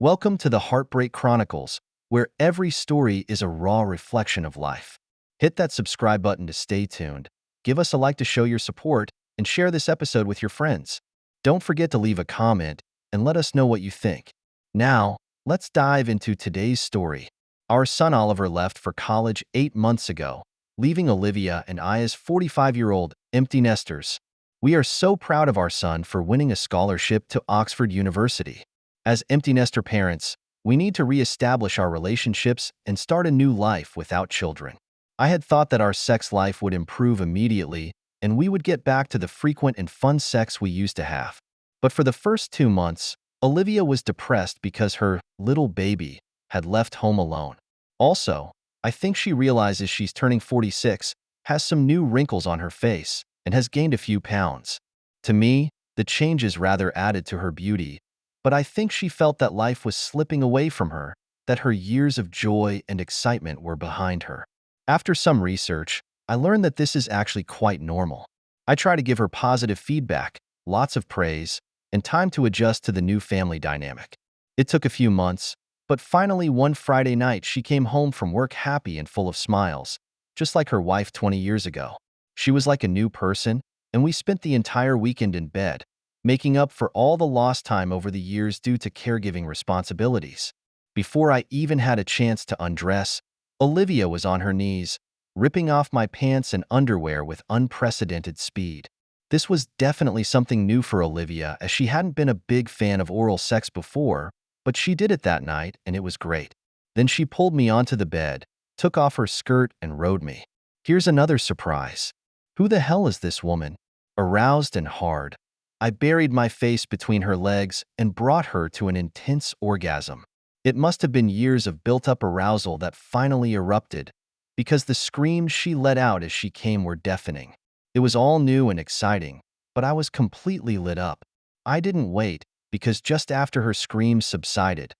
Welcome to the Heartbreak Chronicles, where every story is a raw reflection of life. Hit that subscribe button to stay tuned, give us a like to show your support, and share this episode with your friends. Don't forget to leave a comment and let us know what you think. Now, let's dive into today's story. Our son Oliver left for college 8 months ago, leaving Olivia and I as 45-year-old empty nesters. We are so proud of our son for winning a scholarship to Oxford University. As empty nester parents, we need to reestablish our relationships and start a new life without children. I had thought that our sex life would improve immediately and we would get back to the frequent and fun sex we used to have. But for the first 2 months, Olivia was depressed because her little baby had left home alone. Also, I think she realizes she's turning 46, has some new wrinkles on her face, and has gained a few pounds. To me, the changes rather added to her beauty, but I think she felt that life was slipping away from her, that her years of joy and excitement were behind her. After some research, I learned that this is actually quite normal. I try to give her positive feedback, lots of praise, and time to adjust to the new family dynamic. It took a few months, but finally one Friday night she came home from work happy and full of smiles, just like her wife 20 years ago. She was like a new person, and we spent the entire weekend in bed, making up for all the lost time over the years due to caregiving responsibilities. Before I even had a chance to undress, Olivia was on her knees, ripping off my pants and underwear with unprecedented speed. This was definitely something new for Olivia, as she hadn't been a big fan of oral sex before, but she did it that night and it was great. Then she pulled me onto the bed, took off her skirt and rode me. Here's another surprise. Who the hell is this woman? Aroused and hard, I buried my face between her legs and brought her to an intense orgasm. It must have been years of built-up arousal that finally erupted, because the screams she let out as she came were deafening. It was all new and exciting, but I was completely lit up. I didn't wait, because just after her screams subsided,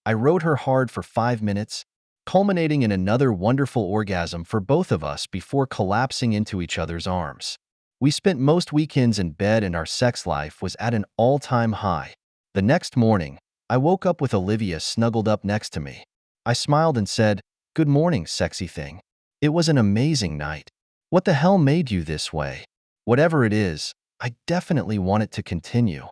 I rode her hard for 5 minutes, culminating in another wonderful orgasm for both of us before collapsing into each other's arms. We spent most weekends in bed and our sex life was at an all-time high. The next morning, I woke up with Olivia snuggled up next to me. I smiled and said, "Good morning, sexy thing. It was an amazing night. What the hell made you this way? Whatever it is, I definitely want it to continue.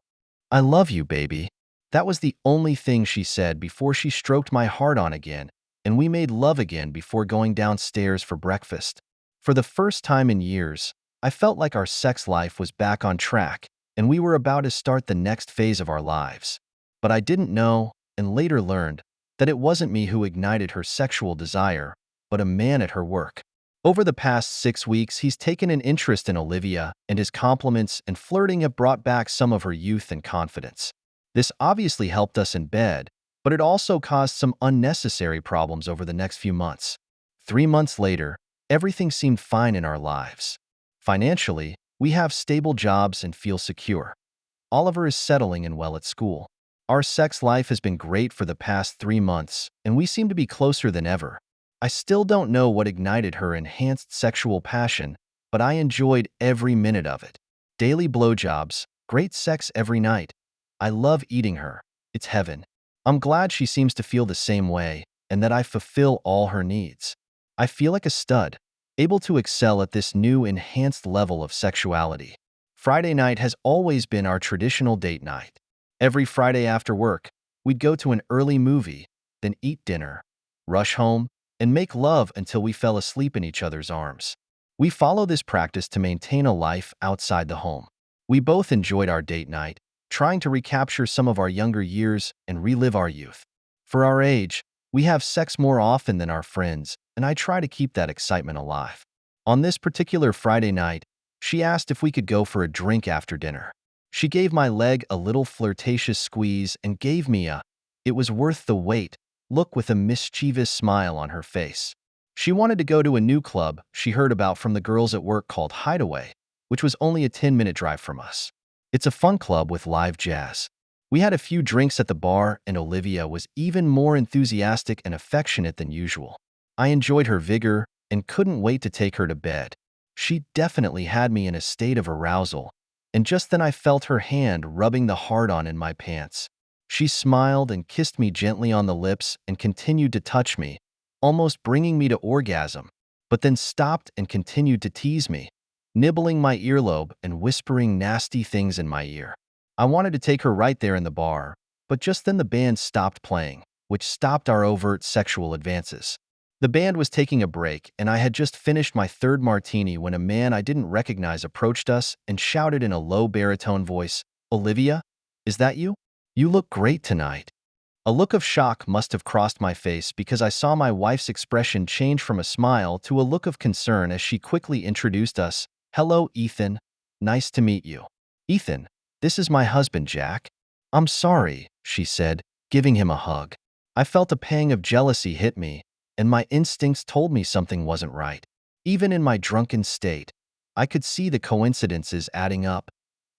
I love you, baby." That was the only thing she said before she stroked my heart on again, and we made love again before going downstairs for breakfast. For the first time in years, I felt like our sex life was back on track, and we were about to start the next phase of our lives. But I didn't know, and later learned, that it wasn't me who ignited her sexual desire, but a man at her work. Over the past 6 weeks, he's taken an interest in Olivia, and his compliments and flirting have brought back some of her youth and confidence. This obviously helped us in bed, but it also caused some unnecessary problems over the next few months. 3 months later, everything seemed fine in our lives. Financially, we have stable jobs and feel secure. Oliver is settling in well at school. Our sex life has been great for the past 3 months, and we seem to be closer than ever. I still don't know what ignited her enhanced sexual passion, but I enjoyed every minute of it. Daily blowjobs, great sex every night. I love eating her. It's heaven. I'm glad she seems to feel the same way, and that I fulfill all her needs. I feel like a stud, able to excel at this new enhanced level of sexuality. Friday night has always been our traditional date night. Every Friday after work, we'd go to an early movie, then eat dinner, rush home, and make love until we fell asleep in each other's arms. We follow this practice to maintain a life outside the home. We both enjoyed our date night, trying to recapture some of our younger years and relive our youth. For our age, we have sex more often than our friends, and I try to keep that excitement alive. On this particular Friday night, she asked if we could go for a drink after dinner. She gave my leg a little flirtatious squeeze and gave me a "it was worth the wait" look with a mischievous smile on her face. She wanted to go to a new club she heard about from the girls at work called Hideaway, which was only a 10-minute drive from us. It's a fun club with live jazz. We had a few drinks at the bar, and Olivia was even more enthusiastic and affectionate than usual. I enjoyed her vigor and couldn't wait to take her to bed. She definitely had me in a state of arousal, and just then I felt her hand rubbing the hard-on in my pants. She smiled and kissed me gently on the lips and continued to touch me, almost bringing me to orgasm, but then stopped and continued to tease me, nibbling my earlobe and whispering nasty things in my ear. I wanted to take her right there in the bar, but just then the band stopped playing, which stopped our overt sexual advances. The band was taking a break, and I had just finished my third martini when a man I didn't recognize approached us and shouted in a low baritone voice, "Olivia, is that you? You look great tonight." A look of shock must have crossed my face because I saw my wife's expression change from a smile to a look of concern as she quickly introduced us. "Hello, Ethan. Nice to meet you." "Ethan, this is my husband, Jack." "I'm sorry," she said, giving him a hug. I felt a pang of jealousy hit me, and my instincts told me something wasn't right. Even in my drunken state, I could see the coincidences adding up.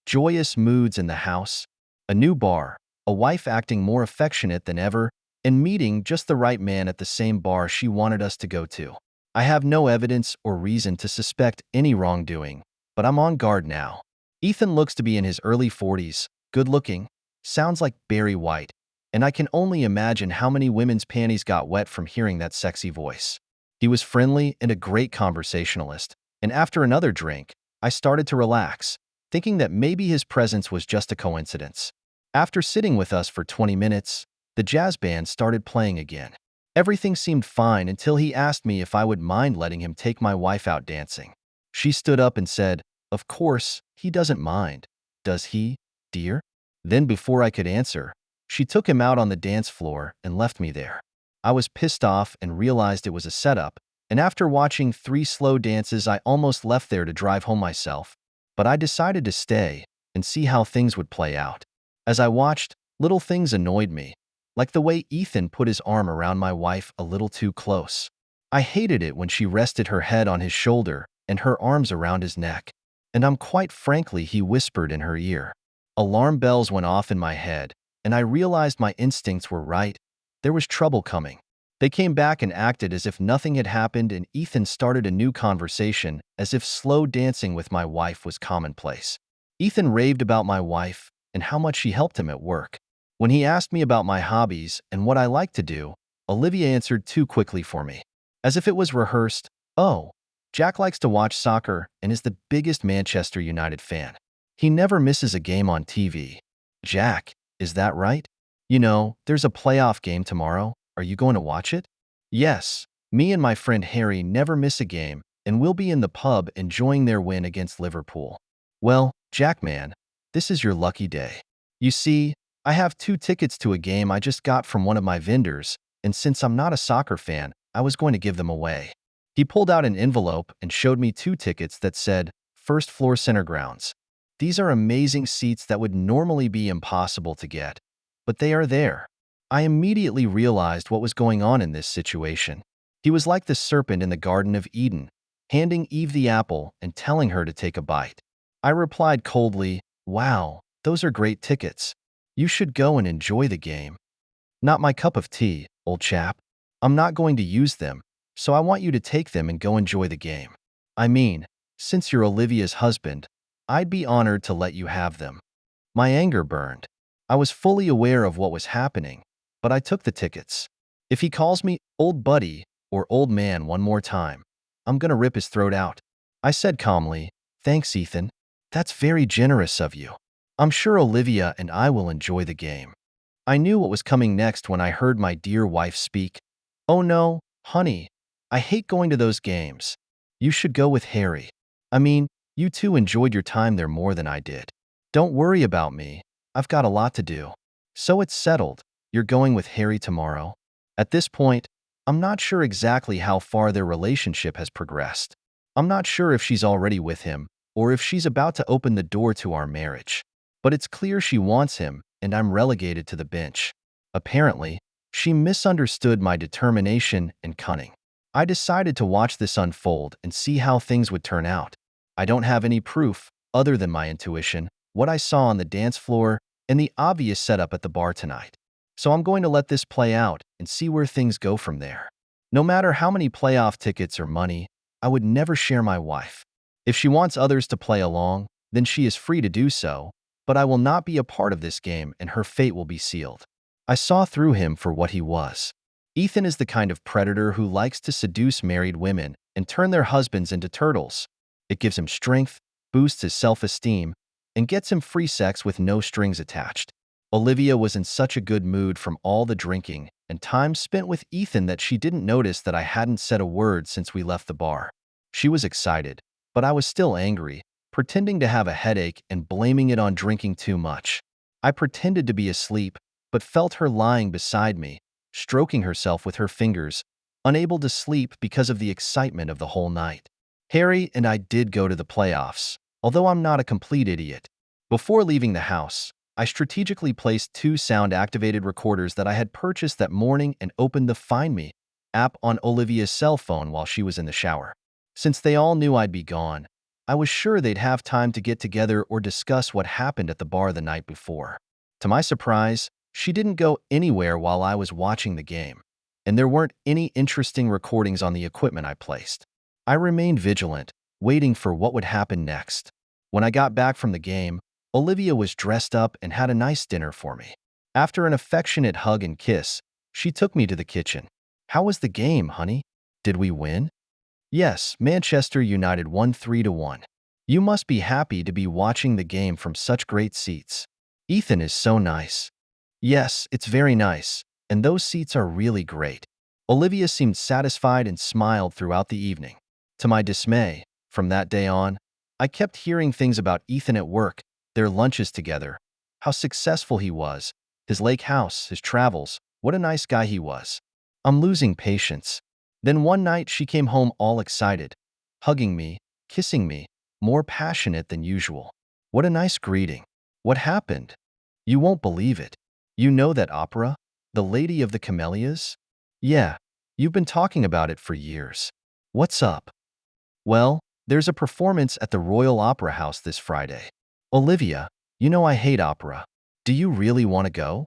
Joyous moods in the house, a new bar, a wife acting more affectionate than ever, and meeting just the right man at the same bar she wanted us to go to. I have no evidence or reason to suspect any wrongdoing, but I'm on guard now. Ethan looks to be in his early 40s, good-looking, sounds like Barry White, and I can only imagine how many women's panties got wet from hearing that sexy voice. He was friendly and a great conversationalist, and after another drink, I started to relax, thinking that maybe his presence was just a coincidence. After sitting with us for 20 minutes, the jazz band started playing again. Everything seemed fine until he asked me if I would mind letting him take my wife out dancing. She stood up and said, "Of course, he doesn't mind. Does he, dear?" Then before I could answer, she took him out on the dance floor and left me there. I was pissed off and realized it was a setup, and after watching 3 slow dances I almost left there to drive home myself. But I decided to stay and see how things would play out. As I watched, little things annoyed me, like the way Ethan put his arm around my wife a little too close. I hated it when she rested her head on his shoulder and her arms around his neck. And quite frankly, he whispered in her ear. Alarm bells went off in my head, and I realized my instincts were right. There was trouble coming. They came back and acted as if nothing had happened, and Ethan started a new conversation as if slow dancing with my wife was commonplace. Ethan raved about my wife and how much she helped him at work. When he asked me about my hobbies and what I like to do, Olivia answered too quickly for me. As if it was rehearsed, "Oh, Jack likes to watch soccer and is the biggest Manchester United fan. He never misses a game on TV." "Jack, is that right? You know, there's a playoff game tomorrow. Are you going to watch it?" "Yes, me and my friend Harry never miss a game, and we'll be in the pub enjoying their win against Liverpool." "Well, Jack man, this is your lucky day. You see, I have 2 tickets to a game I just got from one of my vendors, and since I'm not a soccer fan, I was going to give them away." He pulled out an envelope and showed me 2 tickets that said, "First floor center grounds." These are amazing seats that would normally be impossible to get, but they are there. I immediately realized what was going on in this situation. He was like the serpent in the Garden of Eden, handing Eve the apple and telling her to take a bite. I replied coldly, "Wow, those are great tickets. You should go and enjoy the game." "Not my cup of tea, old chap. I'm not going to use them, so I want you to take them and go enjoy the game. I mean, since you're Olivia's husband, I'd be honored to let you have them." My anger burned. I was fully aware of what was happening, but I took the tickets. If he calls me old buddy or old man one more time, I'm gonna rip his throat out. I said calmly, "Thanks, Ethan. That's very generous of you. I'm sure Olivia and I will enjoy the game." I knew what was coming next when I heard my dear wife speak. "Oh no, honey, I hate going to those games. You should go with Harry. I mean, you two enjoyed your time there more than I did. Don't worry about me. I've got a lot to do." "So it's settled. You're going with Harry tomorrow?" At this point, I'm not sure exactly how far their relationship has progressed. I'm not sure if she's already with him or if she's about to open the door to our marriage. But it's clear she wants him, and I'm relegated to the bench. Apparently, she misunderstood my determination and cunning. I decided to watch this unfold and see how things would turn out. I don't have any proof, other than my intuition, what I saw on the dance floor, and the obvious setup at the bar tonight. So I'm going to let this play out and see where things go from there. No matter how many playoff tickets or money, I would never share my wife. If she wants others to play along, then she is free to do so, but I will not be a part of this game and her fate will be sealed. I saw through him for what he was. Ethan is the kind of predator who likes to seduce married women and turn their husbands into turtles. It gives him strength, boosts his self-esteem, and gets him free sex with no strings attached. Olivia was in such a good mood from all the drinking and time spent with Ethan that she didn't notice that I hadn't said a word since we left the bar. She was excited, but I was still angry, pretending to have a headache and blaming it on drinking too much. I pretended to be asleep, but felt her lying beside me, stroking herself with her fingers, unable to sleep because of the excitement of the whole night. Harry and I did go to the playoffs, although I'm not a complete idiot. Before leaving the house, I strategically placed 2 sound-activated recorders that I had purchased that morning and opened the Find Me app on Olivia's cell phone while she was in the shower. Since they all knew I'd be gone, I was sure they'd have time to get together or discuss what happened at the bar the night before. To my surprise, she didn't go anywhere while I was watching the game, and there weren't any interesting recordings on the equipment I placed. I remained vigilant, waiting for what would happen next. When I got back from the game, Olivia was dressed up and had a nice dinner for me. After an affectionate hug and kiss, she took me to the kitchen. "How was the game, honey? Did we win?" "Yes, Manchester United won 3-1. You must be happy to be watching the game from such great seats. Ethan is so nice." "Yes, it's very nice, and those seats are really great." Olivia seemed satisfied and smiled throughout the evening. To my dismay, from that day on, I kept hearing things about Ethan at work, their lunches together, how successful he was, his lake house, his travels, what a nice guy he was. I'm losing patience. Then one night she came home all excited, hugging me, kissing me, more passionate than usual. What a nice greeting. What happened? You won't believe it. You know that opera? The Lady of the Camellias? Yeah, you've been talking about it for years. What's up? Well, there's a performance at the Royal Opera House this Friday. Olivia, you know I hate opera. Do you really want to go?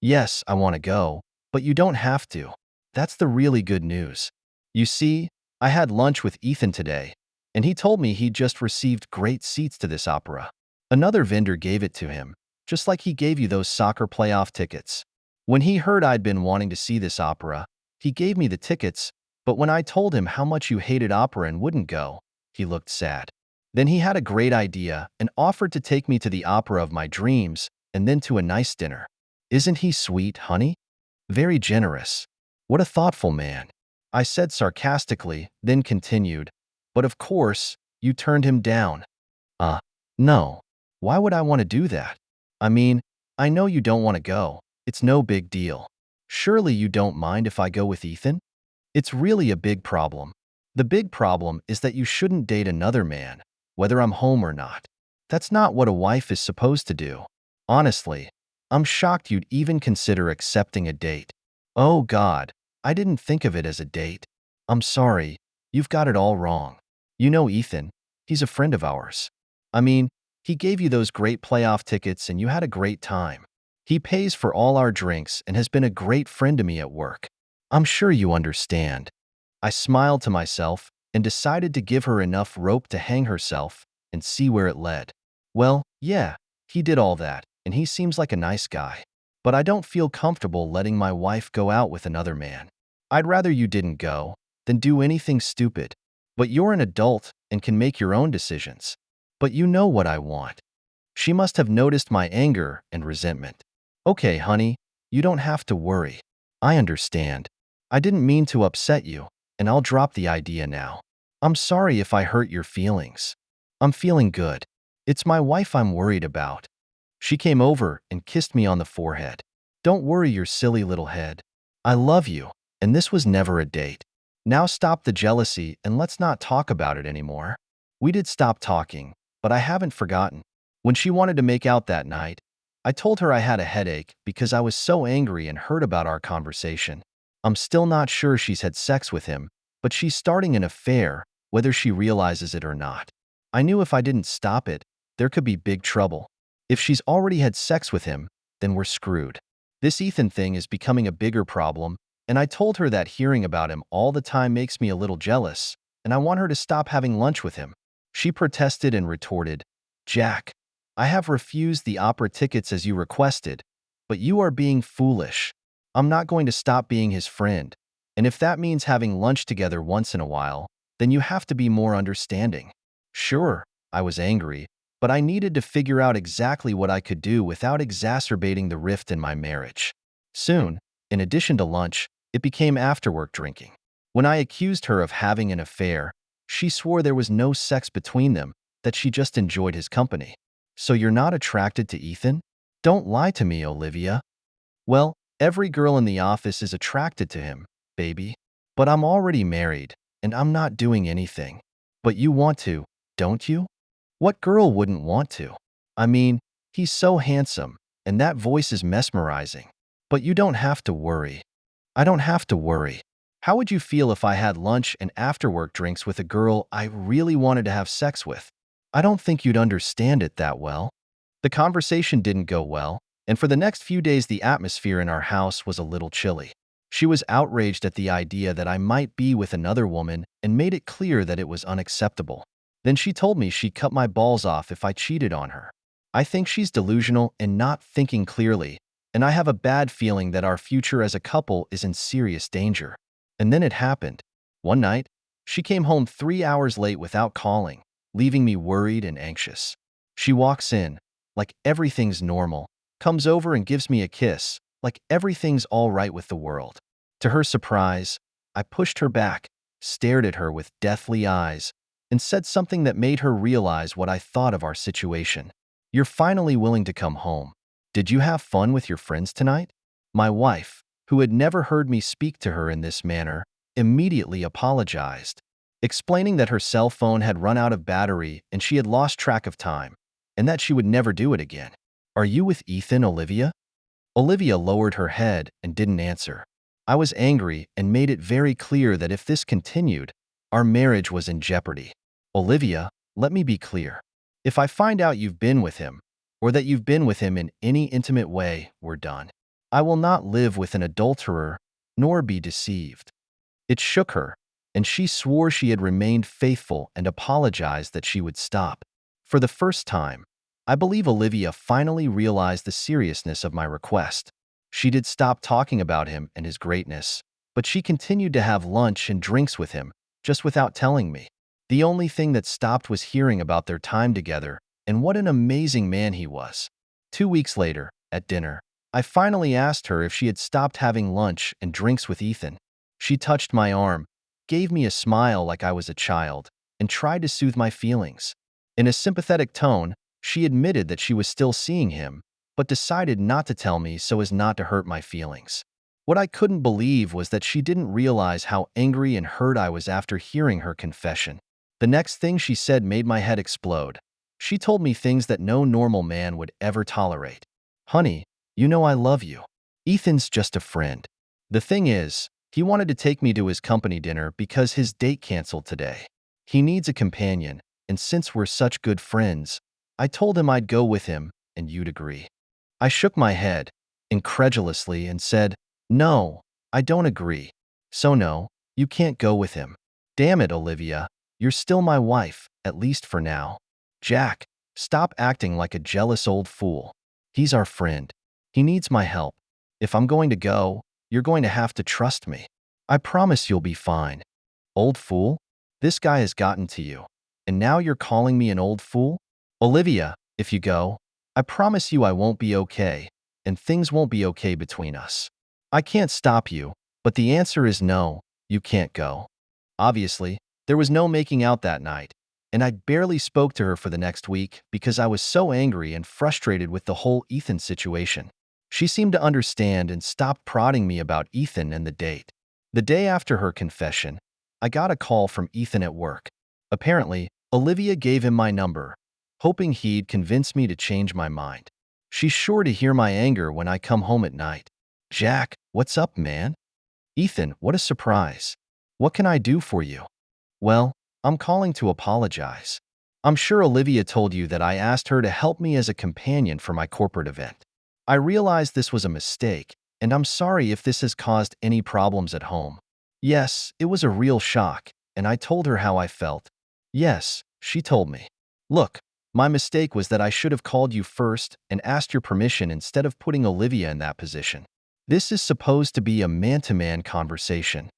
Yes, I want to go, but you don't have to. That's the really good news. You see, I had lunch with Ethan today, and he told me he'd just received great seats to this opera. Another vendor gave it to him, just like he gave you those soccer playoff tickets. When he heard I'd been wanting to see this opera, he gave me the tickets, but when I told him how much you hated opera and wouldn't go, he looked sad. Then he had a great idea and offered to take me to the opera of my dreams and then to a nice dinner. Isn't he sweet, honey? Very generous. What a thoughtful man. I said sarcastically, then continued, but of course, you turned him down. No. Why would I want to do that? I mean, I know you don't want to go. It's no big deal. Surely you don't mind if I go with Ethan? It's really a big problem. The big problem is that you shouldn't date another man, whether I'm home or not. That's not what a wife is supposed to do. Honestly, I'm shocked you'd even consider accepting a date. Oh God, I didn't think of it as a date. I'm sorry, you've got it all wrong. You know Ethan, he's a friend of ours. I mean, he gave you those great playoff tickets and you had a great time. He pays for all our drinks and has been a great friend to me at work. I'm sure you understand. I smiled to myself and decided to give her enough rope to hang herself and see where it led. Well, yeah, he did all that, and he seems like a nice guy. But I don't feel comfortable letting my wife go out with another man. I'd rather you didn't go than do anything stupid. But you're an adult and can make your own decisions. But you know what I want. She must have noticed my anger and resentment. Okay, honey, you don't have to worry. I understand. I didn't mean to upset you, and I'll drop the idea now. I'm sorry if I hurt your feelings. I'm feeling good. It's my wife I'm worried about. She came over and kissed me on the forehead. Don't worry your silly little head. I love you, and this was never a date. Now stop the jealousy and let's not talk about it anymore. We did stop talking, but I haven't forgotten. When she wanted to make out that night, I told her I had a headache because I was so angry and hurt about our conversation. I'm still not sure she's had sex with him, but she's starting an affair, whether she realizes it or not. I knew if I didn't stop it, there could be big trouble. If she's already had sex with him, then we're screwed. This Ethan thing is becoming a bigger problem, and I told her that hearing about him all the time makes me a little jealous, and I want her to stop having lunch with him. She protested and retorted, "Jack, I have refused the opera tickets as you requested, but you are being foolish. I'm not going to stop being his friend, and if that means having lunch together once in a while, then you have to be more understanding." Sure, I was angry, but I needed to figure out exactly what I could do without exacerbating the rift in my marriage. Soon, in addition to lunch, it became after-work drinking. When I accused her of having an affair, she swore there was no sex between them, that she just enjoyed his company. "So you're not attracted to Ethan? Don't lie to me, Olivia." "Well, every girl in the office is attracted to him, baby. But I'm already married, and I'm not doing anything." "But you want to, don't you?" "What girl wouldn't want to? I mean, he's so handsome, and that voice is mesmerizing. But you don't have to worry." "I don't have to worry. How would you feel if I had lunch and after-work drinks with a girl I really wanted to have sex with?" "I don't think you'd understand it that well." The conversation didn't go well, and for the next few days the atmosphere in our house was a little chilly. She was outraged at the idea that I might be with another woman and made it clear that it was unacceptable. Then she told me she'd cut my balls off if I cheated on her. I think she's delusional and not thinking clearly, and I have a bad feeling that our future as a couple is in serious danger. And then it happened. One night, she came home 3 hours late without calling, leaving me worried and anxious. She walks in, like everything's normal, comes over and gives me a kiss, like everything's all right with the world. To her surprise, I pushed her back, stared at her with deathly eyes, and said something that made her realize what I thought of our situation. "You're finally willing to come home. Did you have fun with your friends tonight?" My wife, who had never heard me speak to her in this manner, immediately apologized, explaining that her cell phone had run out of battery and she had lost track of time, and that she would never do it again. "Are you with Ethan, Olivia?" Olivia lowered her head and didn't answer. I was angry and made it very clear that if this continued, our marriage was in jeopardy. "Olivia, let me be clear. If I find out you've been with him, or that you've been with him in any intimate way, we're done. I will not live with an adulterer, nor be deceived." It shook her, and she swore she had remained faithful and apologized that she would stop. For the first time, I believe Olivia finally realized the seriousness of my request. She did stop talking about him and his greatness, but she continued to have lunch and drinks with him, just without telling me. The only thing that stopped was hearing about their time together and what an amazing man he was. 2 weeks later, at dinner, I finally asked her if she had stopped having lunch and drinks with Ethan. She touched my arm, gave me a smile like I was a child, and tried to soothe my feelings. In a sympathetic tone, she admitted that she was still seeing him, but decided not to tell me so as not to hurt my feelings. What I couldn't believe was that she didn't realize how angry and hurt I was after hearing her confession. The next thing she said made my head explode. She told me things that no normal man would ever tolerate. "Honey, you know I love you. Ethan's just a friend. The thing is, he wanted to take me to his company dinner because his date canceled today. He needs a companion, and since we're such good friends, I told him I'd go with him, and you'd agree." I shook my head, incredulously, and said, "No, I don't agree. So no, you can't go with him." "Damn it, Olivia, you're still my wife, at least for now." "Jack, stop acting like a jealous old fool. He's our friend. He needs my help. If I'm going to go, you're going to have to trust me. I promise you'll be fine." "Old fool? This guy has gotten to you, and now you're calling me an old fool?" "Olivia, if you go, I promise you I won't be okay, and things won't be okay between us. I can't stop you, but the answer is no, you can't go." Obviously, there was no making out that night, and I barely spoke to her for the next week because I was so angry and frustrated with the whole Ethan situation. She seemed to understand and stopped prodding me about Ethan and the date. The day after her confession, I got a call from Ethan at work. Apparently, Olivia gave him my number, hoping he'd convince me to change my mind. She's sure to hear my anger when I come home at night. "Jack, what's up, man?" "Ethan, what a surprise. What can I do for you?" "Well, I'm calling to apologize. I'm sure Olivia told you that I asked her to help me as a companion for my corporate event. I realized this was a mistake, and I'm sorry if this has caused any problems at home." Yes, it was a real shock, and I told her how I felt. Yes, she told me. "Look, My mistake was that I should have called you first and asked your permission instead of putting Olivia in that position. This is supposed to be a man-to-man conversation."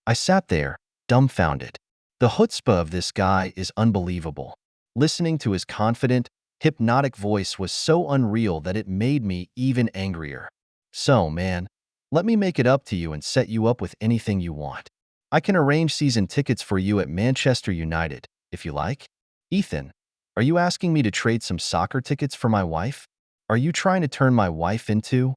I sat there, dumbfounded. The chutzpah of this guy is unbelievable. Listening to his confident, hypnotic voice was so unreal that it made me even angrier. "So, man, let me make it up to you and set you up with anything you want. I can arrange season tickets for you at Manchester United, if you like." "Ethan, are you asking me to trade some soccer tickets for my wife? Are you trying to turn my wife to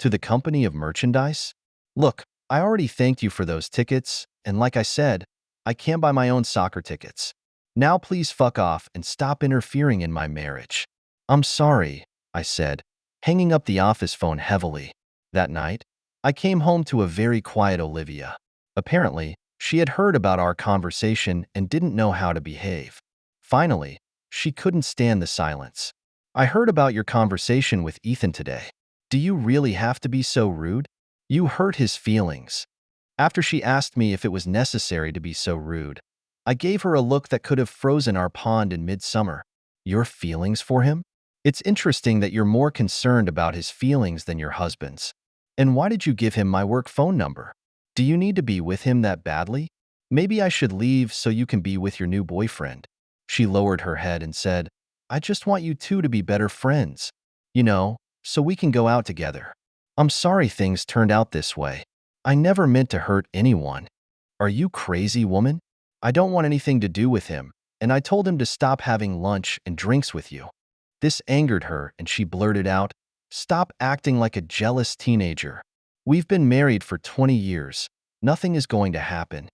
the company of merchandise? Look, I already thanked you for those tickets, and like I said, I can't buy my own soccer tickets. Now please fuck off and stop interfering in my marriage." "I'm sorry," I said, hanging up the office phone heavily. That night, I came home to a very quiet Olivia. Apparently, she had heard about our conversation and didn't know how to behave. Finally, she couldn't stand the silence. "I heard about your conversation with Ethan today. Do you really have to be so rude? You hurt his feelings." After she asked me if it was necessary to be so rude, I gave her a look that could have frozen our pond in midsummer. "Your feelings for him? It's interesting that you're more concerned about his feelings than your husband's. And why did you give him my work phone number? Do you need to be with him that badly? Maybe I should leave so you can be with your new boyfriend." She lowered her head and said, "I just want you two to be better friends. You know, so we can go out together. I'm sorry things turned out this way. I never meant to hurt anyone." "Are you crazy, woman? I don't want anything to do with him, and I told him to stop having lunch and drinks with you." This angered her, and she blurted out, "Stop acting like a jealous teenager. We've been married for 20 years. Nothing is going to happen."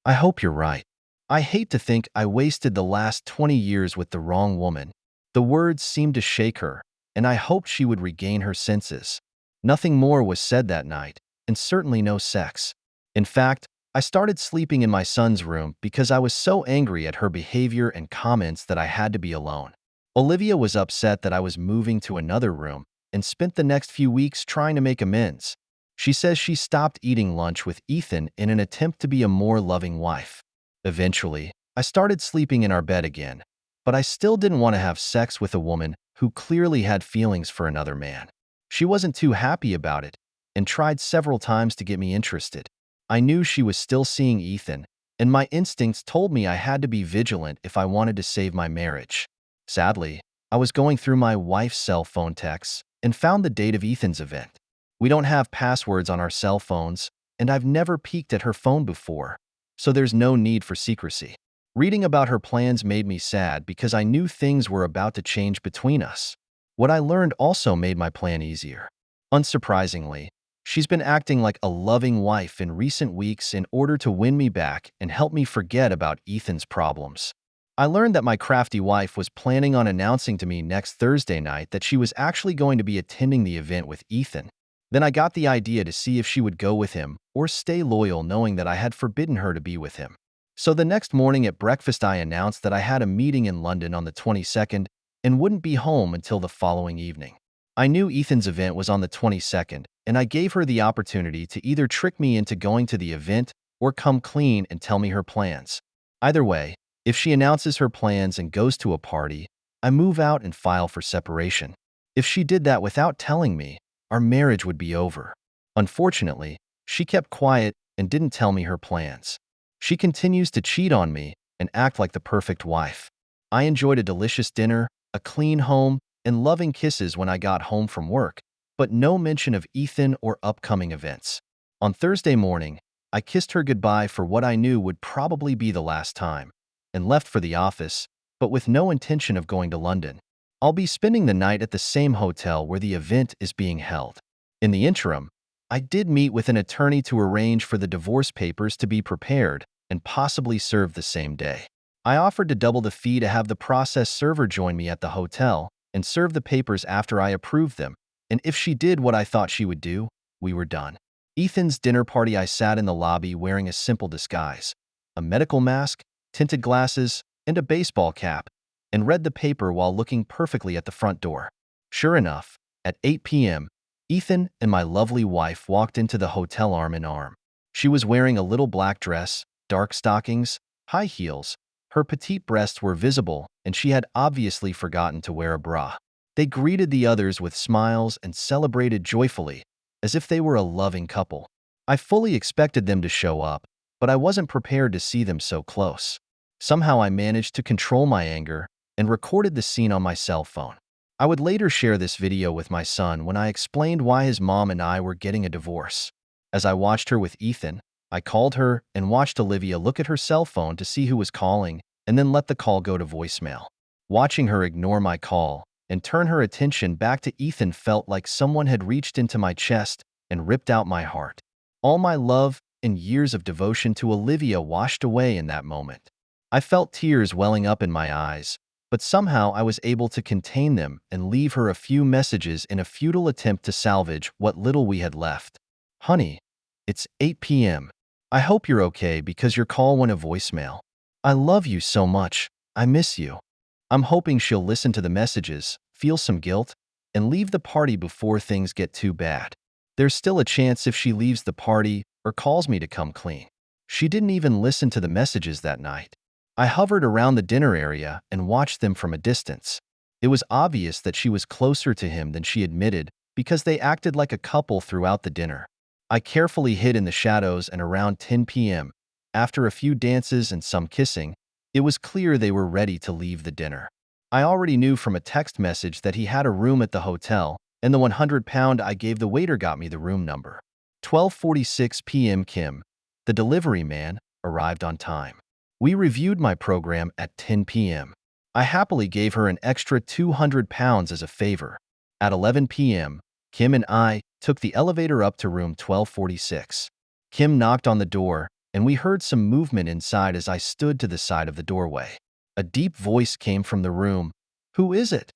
"I hope you're right. I hate to think I wasted the last 20 years with the wrong woman." The words seemed to shake her, and I hoped she would regain her senses. Nothing more was said that night, and certainly no sex. In fact, I started sleeping in my son's room because I was so angry at her behavior and comments that I had to be alone. Olivia was upset that I was moving to another room and spent the next few weeks trying to make amends. She says she stopped eating lunch with Ethan in an attempt to be a more loving wife. Eventually, I started sleeping in our bed again, but I still didn't want to have sex with a woman who clearly had feelings for another man. She wasn't too happy about it and tried several times to get me interested. I knew she was still seeing Ethan, and my instincts told me I had to be vigilant if I wanted to save my marriage. Sadly, I was going through my wife's cell phone texts and found the date of Ethan's event. We don't have passwords on our cell phones, and I've never peeked at her phone before, so there's no need for secrecy. Reading about her plans made me sad because I knew things were about to change between us. What I learned also made my plan easier. Unsurprisingly, she's been acting like a loving wife in recent weeks in order to win me back and help me forget about Ethan's problems. I learned that my crafty wife was planning on announcing to me next Thursday night that she was actually going to be attending the event with Ethan. Then I got the idea to see if she would go with him or stay loyal, knowing that I had forbidden her to be with him. So the next morning at breakfast, I announced that I had a meeting in London on the 22nd and wouldn't be home until the following evening. I knew Ethan's event was on the 22nd, and I gave her the opportunity to either trick me into going to the event or come clean and tell me her plans. Either way, if she announces her plans and goes to a party, I move out and file for separation. If she did that without telling me, our marriage would be over. Unfortunately, she kept quiet and didn't tell me her plans. She continues to cheat on me and act like the perfect wife. I enjoyed a delicious dinner, a clean home, and loving kisses when I got home from work, but no mention of Ethan or upcoming events. On Thursday morning, I kissed her goodbye for what I knew would probably be the last time, and left for the office, but with no intention of going to London. I'll be spending the night at the same hotel where the event is being held. In the interim, I did meet with an attorney to arrange for the divorce papers to be prepared and possibly served the same day. I offered to double the fee to have the process server join me at the hotel and serve the papers after I approved them, and if she did what I thought she would do, we were done. Ethan's dinner party, I sat in the lobby wearing a simple disguise, a medical mask, tinted glasses, and a baseball cap, and read the paper while looking perfectly at the front door. Sure enough, at 8 p.m., Ethan and my lovely wife walked into the hotel arm in arm. She was wearing a little black dress, dark stockings, high heels, Her petite breasts were visible, and she had obviously forgotten to wear a bra. They greeted the others with smiles and celebrated joyfully, as if they were a loving couple. I fully expected them to show up, but I wasn't prepared to see them so close. Somehow I managed to control my anger and recorded the scene on my cell phone. I would later share this video with my son when I explained why his mom and I were getting a divorce. As I watched her with Ethan, I called her and watched Olivia look at her cell phone to see who was calling and then let the call go to voicemail. Watching her ignore my call and turn her attention back to Ethan felt like someone had reached into my chest and ripped out my heart. All my love and years of devotion to Olivia washed away in that moment. I felt tears welling up in my eyes, but somehow I was able to contain them and leave her a few messages in a futile attempt to salvage what little we had left. Honey, it's 8 p.m. I hope you're okay because your call went to voicemail. I love you so much. I miss you. I'm hoping she'll listen to the messages, feel some guilt, and leave the party before things get too bad. There's still a chance if she leaves the party or calls me to come clean. She didn't even listen to the messages that night. I hovered around the dinner area and watched them from a distance. It was obvious that she was closer to him than she admitted because they acted like a couple throughout the dinner. I carefully hid in the shadows, and around 10 p.m., after a few dances and some kissing, it was clear they were ready to leave the dinner. I already knew from a text message that he had a room at the hotel, and the £100 I gave the waiter got me the room number. 12:46 p.m. Kim, the delivery man, arrived on time. We reviewed my program at 10 p.m. I happily gave her an extra £200 as a favor. At 11 p.m., Kim and I took the elevator up to room 1246. Kim knocked on the door, and we heard some movement inside as I stood to the side of the doorway. A deep voice came from the room. "Who is it?"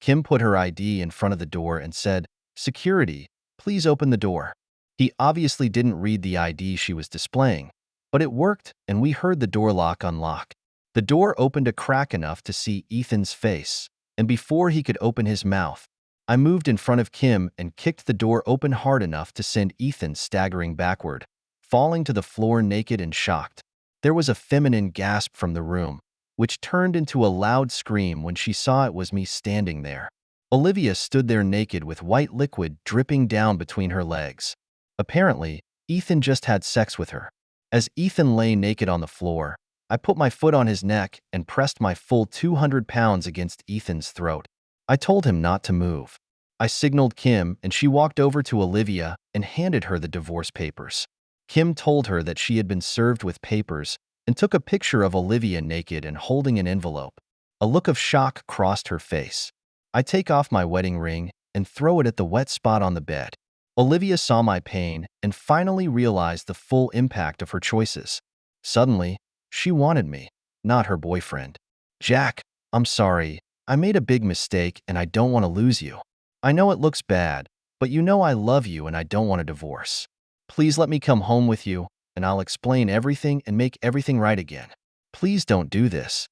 Kim put her ID in front of the door and said, "Security, please open the door." He obviously didn't read the ID she was displaying, but it worked, and we heard the door lock unlock. The door opened a crack enough to see Ethan's face, and before he could open his mouth, I moved in front of Kim and kicked the door open hard enough to send Ethan staggering backward, falling to the floor naked and shocked. There was a feminine gasp from the room, which turned into a loud scream when she saw it was me standing there. Olivia stood there naked with white liquid dripping down between her legs. Apparently, Ethan just had sex with her. As Ethan lay naked on the floor, I put my foot on his neck and pressed my full £200 against Ethan's throat. I told him not to move. I signaled Kim, and she walked over to Olivia and handed her the divorce papers. Kim told her that she had been served with papers and took a picture of Olivia naked and holding an envelope. A look of shock crossed her face. I take off my wedding ring and throw it at the wet spot on the bed. Olivia saw my pain and finally realized the full impact of her choices. Suddenly, she wanted me, not her boyfriend. "Jack, I'm sorry. I made a big mistake and I don't want to lose you. I know it looks bad, but you know I love you and I don't want a divorce. Please let me come home with you, and I'll explain everything and make everything right again. Please don't do this."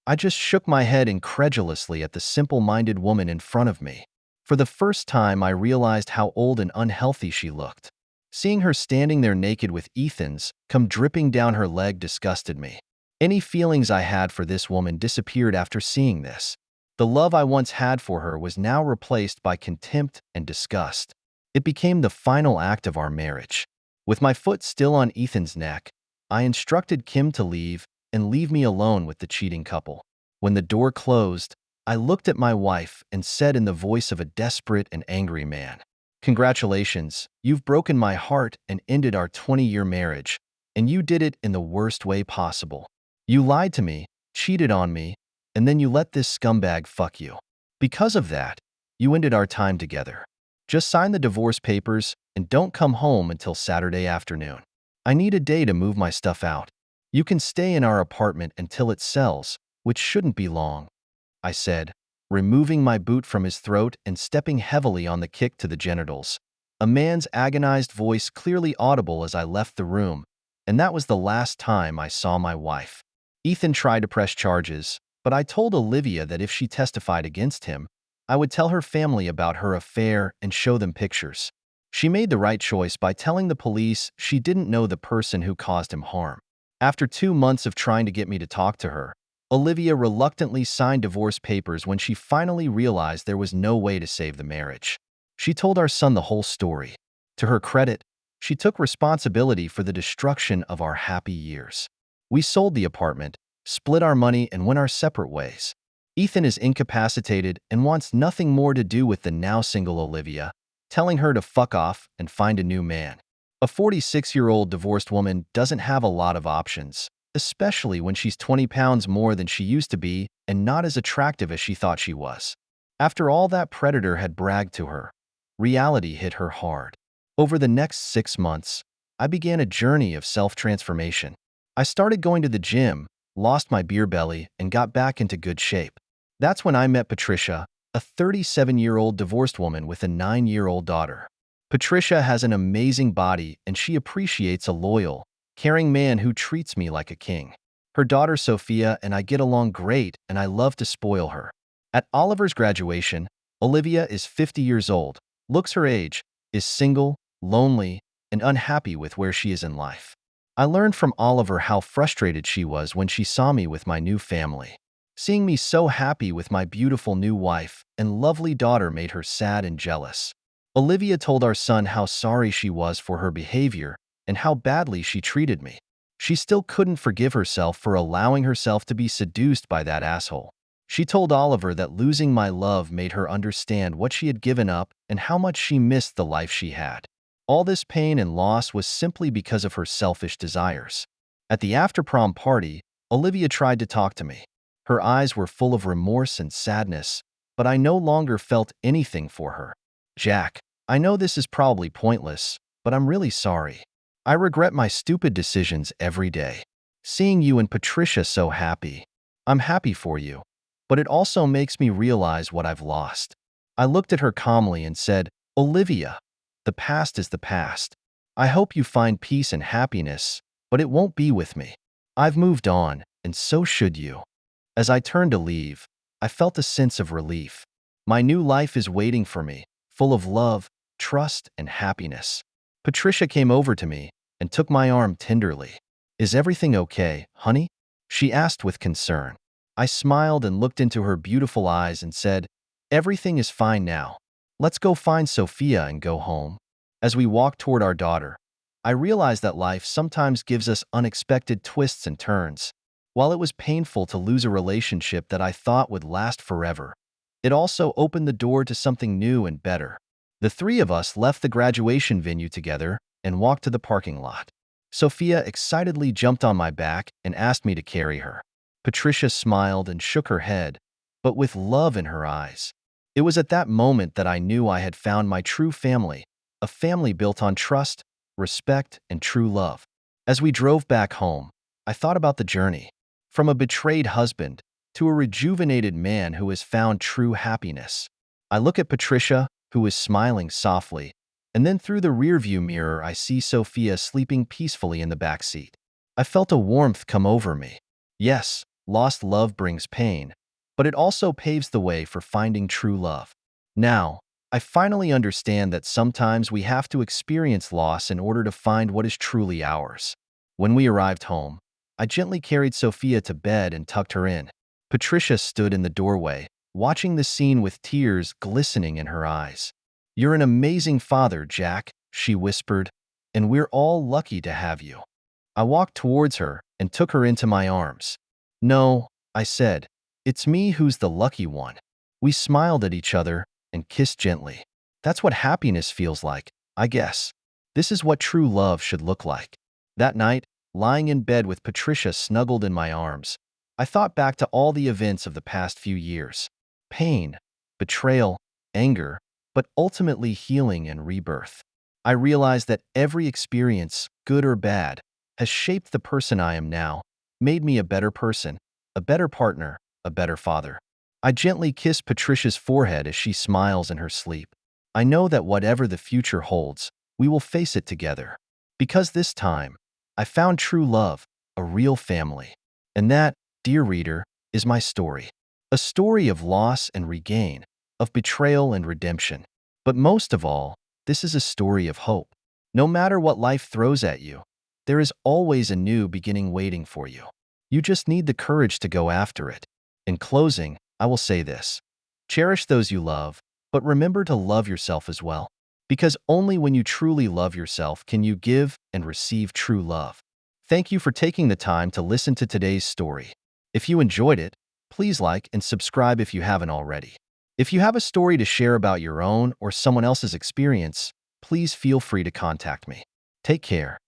I just shook my head incredulously at the simple-minded woman in front of me. For the first time, I realized how old and unhealthy she looked. Seeing her standing there naked with Ethan's come dripping down her leg disgusted me. Any feelings I had for this woman disappeared after seeing this. The love I once had for her was now replaced by contempt and disgust. It became the final act of our marriage. With my foot still on Ethan's neck, I instructed Kim to leave and leave me alone with the cheating couple. When the door closed, I looked at my wife and said in the voice of a desperate and angry man, "Congratulations, you've broken my heart and ended our 20-year marriage, and you did it in the worst way possible. You lied to me, cheated on me, and then you let this scumbag fuck you. Because of that, you ended our time together. Just sign the divorce papers and don't come home until Saturday afternoon. I need a day to move my stuff out. You can stay in our apartment until it sells, which shouldn't be long," I said, removing my boot from his throat and stepping heavily on the kick to the genitals. A man's agonized voice clearly audible as I left the room, and that was the last time I saw my wife. Ethan tried to press charges, but I told Olivia that if she testified against him, I would tell her family about her affair and show them pictures. She made the right choice by telling the police she didn't know the person who caused him harm. After 2 months of trying to get me to talk to her, Olivia reluctantly signed divorce papers when she finally realized there was no way to save the marriage. She told our son the whole story. To her credit, she took responsibility for the destruction of our happy years. We sold the apartment, split our money, and went our separate ways. Ethan is incapacitated and wants nothing more to do with the now single Olivia, telling her to fuck off and find a new man. A 46-year-old divorced woman doesn't have a lot of options, especially when she's 20 pounds more than she used to be and not as attractive as she thought she was. After all that predator had bragged to her, reality hit her hard. Over the next 6 months, I began a journey of self-transformation. I started going to the gym, lost my beer belly, and got back into good shape. That's when I met Patricia, a 37-year-old divorced woman with a 9-year-old daughter. Patricia has an amazing body and she appreciates a loyal, caring man who treats me like a king. Her daughter Sophia and I get along great and I love to spoil her. At Oliver's graduation, Olivia is 50 years old, looks her age, is single, lonely, and unhappy with where she is in life. I learned from Oliver how frustrated she was when she saw me with my new family. Seeing me so happy with my beautiful new wife and lovely daughter made her sad and jealous. Olivia told our son how sorry she was for her behavior and how badly she treated me. She still couldn't forgive herself for allowing herself to be seduced by that asshole. She told Oliver that losing my love made her understand what she had given up and how much she missed the life she had. All this pain and loss was simply because of her selfish desires. At the after-prom party, Olivia tried to talk to me. Her eyes were full of remorse and sadness, but I no longer felt anything for her. Jack, I know this is probably pointless, but I'm really sorry. I regret my stupid decisions every day. Seeing you and Patricia so happy, I'm happy for you, but it also makes me realize what I've lost. I looked at her calmly and said, Olivia, the past is the past. I hope you find peace and happiness, but it won't be with me. I've moved on, and so should you. As I turned to leave, I felt a sense of relief. My new life is waiting for me, full of love, trust, and happiness. Patricia came over to me and took my arm tenderly. Is everything okay, honey? She asked with concern. I smiled and looked into her beautiful eyes and said, everything is fine now. Let's go find Sophia and go home. As we walked toward our daughter, I realized that life sometimes gives us unexpected twists and turns. While it was painful to lose a relationship that I thought would last forever, it also opened the door to something new and better. The three of us left the graduation venue together and walked to the parking lot. Sophia excitedly jumped on my back and asked me to carry her. Patricia smiled and shook her head, but with love in her eyes. It was at that moment that I knew I had found my true family, a family built on trust, respect, and true love. As we drove back home, I thought about the journey. From a betrayed husband to a rejuvenated man who has found true happiness. I look at Patricia, who is smiling softly, and then through the rearview mirror I see Sophia sleeping peacefully in the back seat. I felt a warmth come over me. Yes, lost love brings pain, but it also paves the way for finding true love. Now, I finally understand that sometimes we have to experience loss in order to find what is truly ours. When we arrived home, I gently carried Sophia to bed and tucked her in. Patricia stood in the doorway, watching the scene with tears glistening in her eyes. You're an amazing father, Jack, she whispered, and we're all lucky to have you. I walked towards her and took her into my arms. No, I said, it's me who's the lucky one. We smiled at each other and kissed gently. That's what happiness feels like, I guess. This is what true love should look like. That night, lying in bed with Patricia snuggled in my arms, I thought back to all the events of the past few years. Pain, betrayal, anger, but ultimately healing and rebirth. I realized that every experience, good or bad, has shaped the person I am now, made me a better person, a better partner, a better father. I gently kissed Patricia's forehead as she smiles in her sleep. I know that whatever the future holds, we will face it together. Because this time, I found true love, a real family. And that, dear reader, is my story. A story of loss and regain, of betrayal and redemption. But most of all, this is a story of hope. No matter what life throws at you, there is always a new beginning waiting for you. You just need the courage to go after it. In closing, I will say this. Cherish those you love, but remember to love yourself as well. Because only when you truly love yourself can you give and receive true love. Thank you for taking the time to listen to today's story. If you enjoyed it, please like and subscribe if you haven't already. If you have a story to share about your own or someone else's experience, please feel free to contact me. Take care.